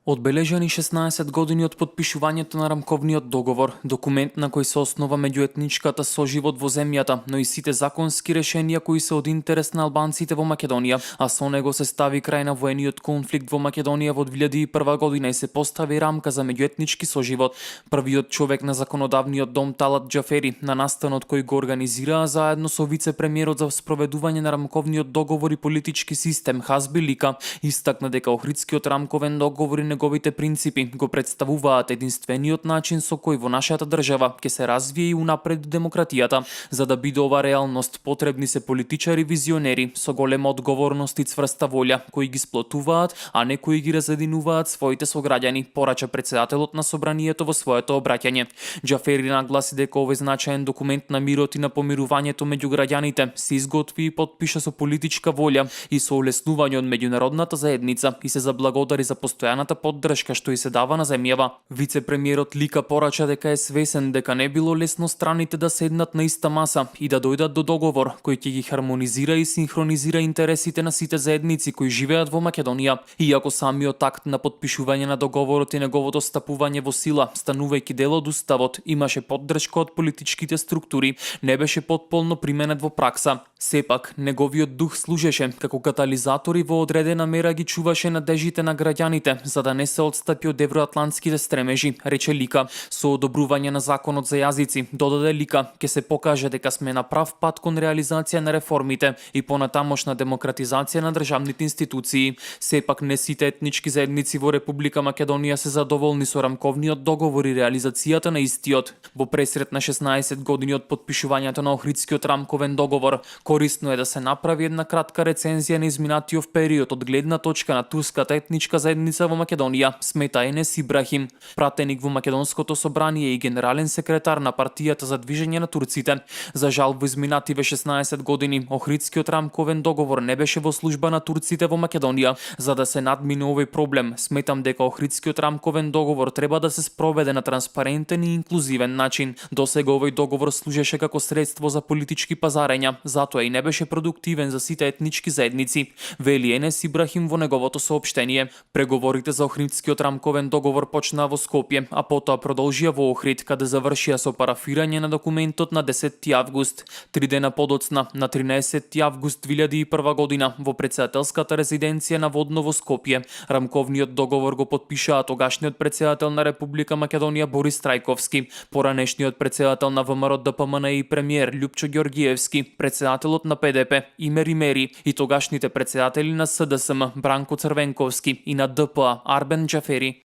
Одбележани 16 години од потпишувањето на рамковниот договор, документ на кој се основа меѓуетничката соживот во земјата, но и сите законски решенија кои се од интерес на албанците во Македонија, а со него се стави крај на воениот конфликт во Македонија во 2001 година и се постави рамка за меѓуетнички соживот. Првиот човек на законодавниот дом Талат Џафери на настанот кој го организираа заедно со вице-премиерот за спроведување на рамковниот договор и политички систем Хазби Лика, истакна дека Охридскиот рамковен договор и неговите принципи го представуваат единствениот начин со кој во нашата држава ќе се развие и унапред демократијата. За да биде ова реалност, потребни се политичари визионери со голема одговорност и цврста волја, кои ги сплотуваат, а не кои ги разединуваат своите сограѓани, порача претседателот на собранието во своето обраќање. Џафери нагласи дека овој значаен документ на мирот и на помирувањето меѓу граѓаните се изготви и потпиша со политичка волја и со олеснување од меѓународната заедница и се заблагодари за постојаната поддршка што и се дава на земјава. Вице-премиерот Лика порача дека е свесен дека не било лесно страните да седнат на иста маса и да дојдат до договор кој ќе ги хармонизира и синхронизира интересите на сите заедници кои живеат во Македонија. Иако самиот акт на потпишување на договорот и неговото стапување во сила, станувајќи дел од уставот, имаше поддршка од политичките структури, не беше потполно применет во пракса. Сепак, неговиот дух служеше како катализатор и во одредена мера ги чуваше надежите на граѓаните за да не се отстапи од евроатлантските стремежи, рече Лика. Со одобрување на законот за јазици, додаде Лика, ќе се покаже дека сме на прав пат кон реализација на реформите и понатамошна демократизација на државните институции. Сепак не сите етнички заедници во Република Македонија се задоволни со рамковниот договор и реализацијата на истиот. Во пресрет на 16 години од потпишувањето на Охридскиот рамковен договор, корисно е да се направи една кратка рецензија на изминатиот период од гледна точка на турската етничка заедница во Македонија, смета Енес Ибрахим, пратеник во Македонското собрание и генерален секретар на партијата за движење на турците. За жал, во изминативе 16 години Охридскиот рамковен договор не беше во служба на турците во Македонија. За да се надмине овој проблем, сметам дека Охридскиот рамковен договор треба да се спроведе на транспарентен и инклузивен начин. Досега овој договор служеше како средство за политички пазарења, затоа и не беше продуктивен за сите етнички заедници, вели Енес Ибрахим во неговото соопштение. Преговорите за Охридскиот рамковен договор почнаа во Скопје, а потоа продолжија во Охрид, каде завршија со парафирање на документот на 10 август. 3 дена подоцна, на 13 август 2001 година, во претседателската резиденција на Водно во Скопје, рамковниот договор го потпишаа тогашниот претседател на Република Македонија Борис Трајковски, поранешниот претседател на ВМРО ДПМН и премиер Љупчо Ѓорѓиевски, претседателот на ПДП Имер Имери и тогашните претседатели на СДСМ Бранко Црвенковски и на ДПА Арбен Џафери.